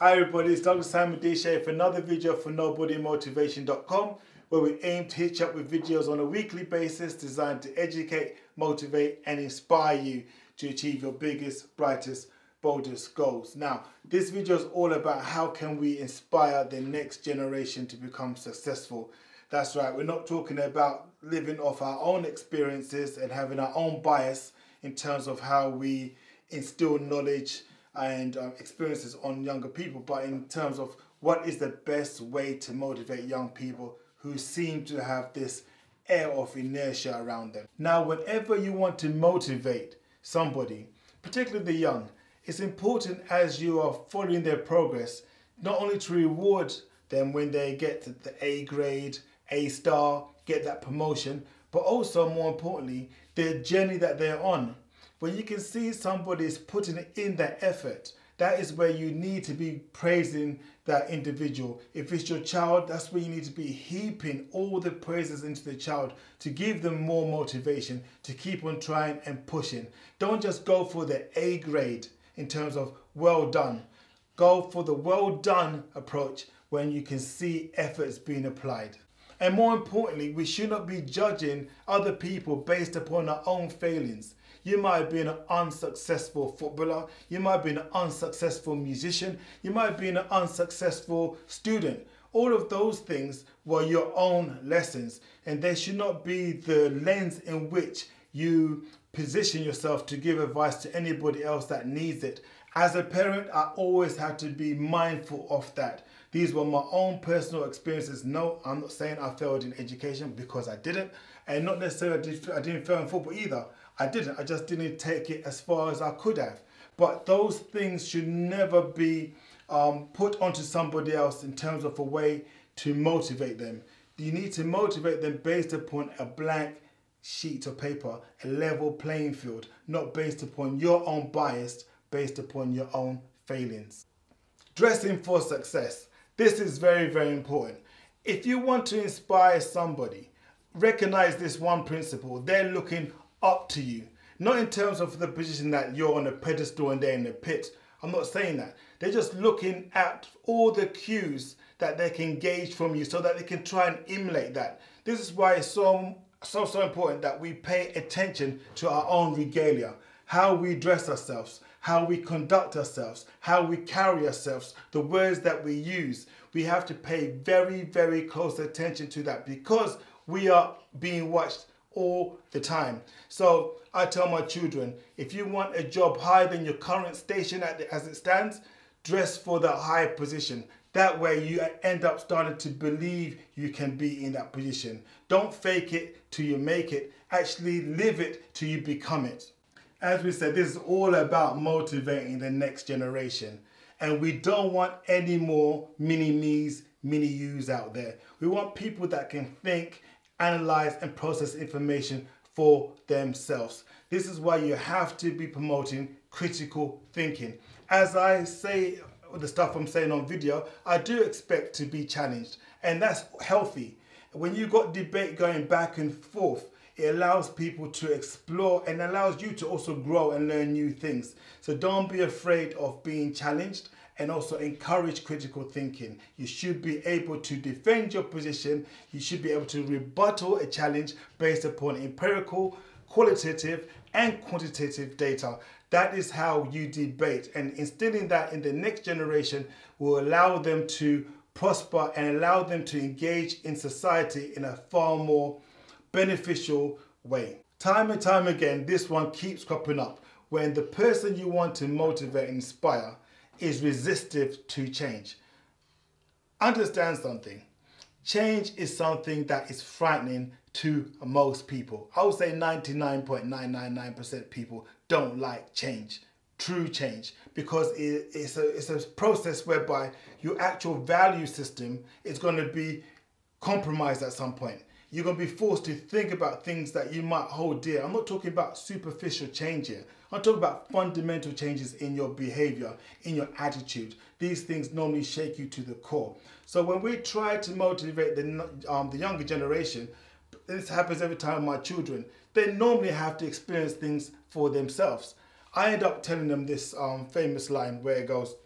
Hi everybody, it's Dr. Simon Deshay for another video for NobodyMotivation.com, where we aim to hit you up with videos on a weekly basis designed to educate, motivate and inspire you to achieve your biggest, brightest, boldest goals. Now, this video is all about how can we inspire the next generation to become successful. That's right, we're not talking about living off our own experiences and having our own bias in terms of how we instill knowledge and experiences on younger people, but in terms of what is the best way to motivate young people who seem to have this air of inertia around them. Now, whenever you want to motivate somebody, particularly the young, it's important as you are following their progress, not only to reward them when they get the A grade, A star, get that promotion, but also more importantly, the journey that they're on. When you can see somebody's putting in that effort, that is where you need to be praising that individual. If it's your child, that's where you need to be heaping all the praises into the child to give them more motivation to keep on trying and pushing. Don't just go for the A grade in terms of well done. Go for the well done approach when you can see efforts being applied. And more importantly, we should not be judging other people based upon our own failings. You might have been an unsuccessful footballer, you might have been an unsuccessful musician, you might have been an unsuccessful student. All of those things were your own lessons, and they should not be the lens in which you position yourself to give advice to anybody else that needs it. As a parent, I always had to be mindful of that. These were my own personal experiences. No, I'm not saying I failed in education, because I didn't. And not necessarily I didn't fail in football either. I didn't. I just didn't take it as far as I could have. But those things should never be put onto somebody else in terms of a way to motivate them. You need to motivate them based upon a blank sheet of paper, a level playing field, not based upon your own bias, based upon your own failings. Dressing for success. This is very, very important. If you want to inspire somebody, recognize this one principle. They're looking up to you, not in terms of the position that you're on a pedestal and they're in the pit. I'm not saying that. They're just looking at all the cues that they can gauge from you so that they can try and emulate that. This is why it's so important that we pay attention to our own regalia, how we dress ourselves, how we conduct ourselves, how we carry ourselves, the words that we use. We have to pay very, very close attention to that, because we are being watched all the time. So I tell my children, if you want a job higher than your current station as it stands, dress for the high position. That way you end up starting to believe you can be in that position. Don't fake it till you make it. Actually live it till you become it. As we said, this is all about motivating the next generation. And we don't want any more mini-me's, mini-yous out there. We want people that can think, analyze and process information for themselves. This is why you have to be promoting critical thinking. As I say, the stuff I'm saying on video, I do expect to be challenged, and that's healthy. When you've got debate going back and forth, it allows people to explore and allows you to also grow and learn new things. So don't be afraid of being challenged, and also encourage critical thinking. You should be able to defend your position. You should be able to rebuttal a challenge based upon empirical, qualitative and quantitative data. That is how you debate, and instilling that in the next generation will allow them to prosper and allow them to engage in society in a far more beneficial way. Time and time again, this one keeps cropping up when the person you want to motivate and inspire is resistive to change. Understand something. Change is something that is frightening to most people. I would say 99.999% people don't like change, true change, because it's a process whereby your actual value system is going to be compromised at some point. You're going to be forced to think about things that you might hold dear. I'm not talking about superficial change here. I'm talking about fundamental changes in your behavior, in your attitude. These things normally shake you to the core. So when we try to motivate the younger generation, this happens every time with my children, they normally have to experience things for themselves. I end up telling them this famous line where it goes,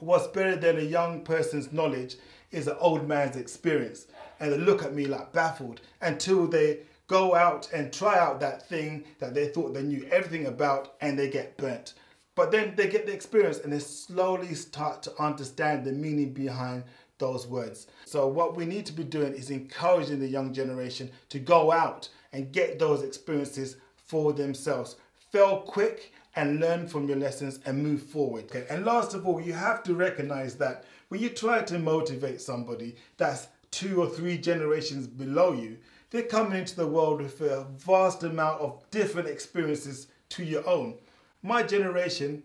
what's better than a young person's knowledge is an old man's experience. And they look at me like baffled until they go out and try out that thing that they thought they knew everything about, and they get burnt. But then they get the experience and they slowly start to understand the meaning behind those words. So what we need to be doing is encouraging the young generation to go out and get those experiences for themselves. Fail quick and learn from your lessons and move forward. Okay? And last of all, you have to recognize that when you try to motivate somebody that's 2 or 3 generations below you, they're coming into the world with a vast amount of different experiences to your own. My generation,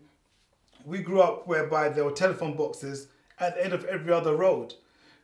we grew up whereby there were telephone boxes at the end of every other road.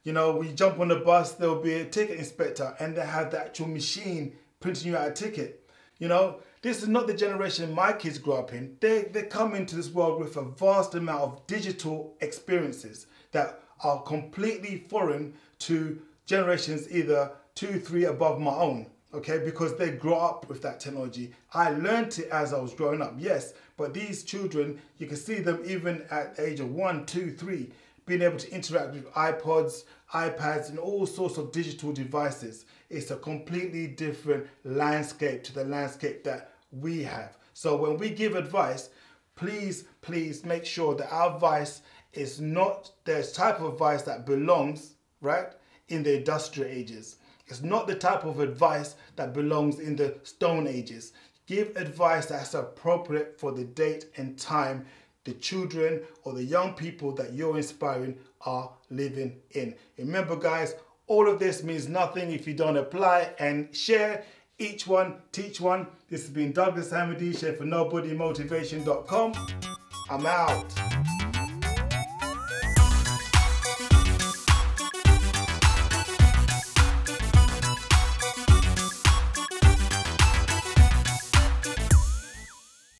You know, we jump on the bus, there'll be a ticket inspector and they have the actual machine printing you out a ticket. You know, this is not the generation my kids grew up in. They come into this world with a vast amount of digital experiences that are completely foreign to generations either 2, 3 above my own. Okay, because they grow up with that technology. I learned it as I was growing up, yes, but these children, you can see them even at the age of 1, 2, 3, being able to interact with iPods, iPads, and all sorts of digital devices. It's a completely different landscape to the landscape that we have. So when we give advice, please make sure that our advice is not the type of advice that belongs, right, in the industrial ages. It's not the type of advice that belongs in the Stone Ages. Give advice that's appropriate for the date and time the children or the young people that you're inspiring are living in. Remember guys, all of this means nothing if you don't apply and share. Each one, teach one. This has been Douglas Hamadishe for NobodyMotivation.com. I'm out.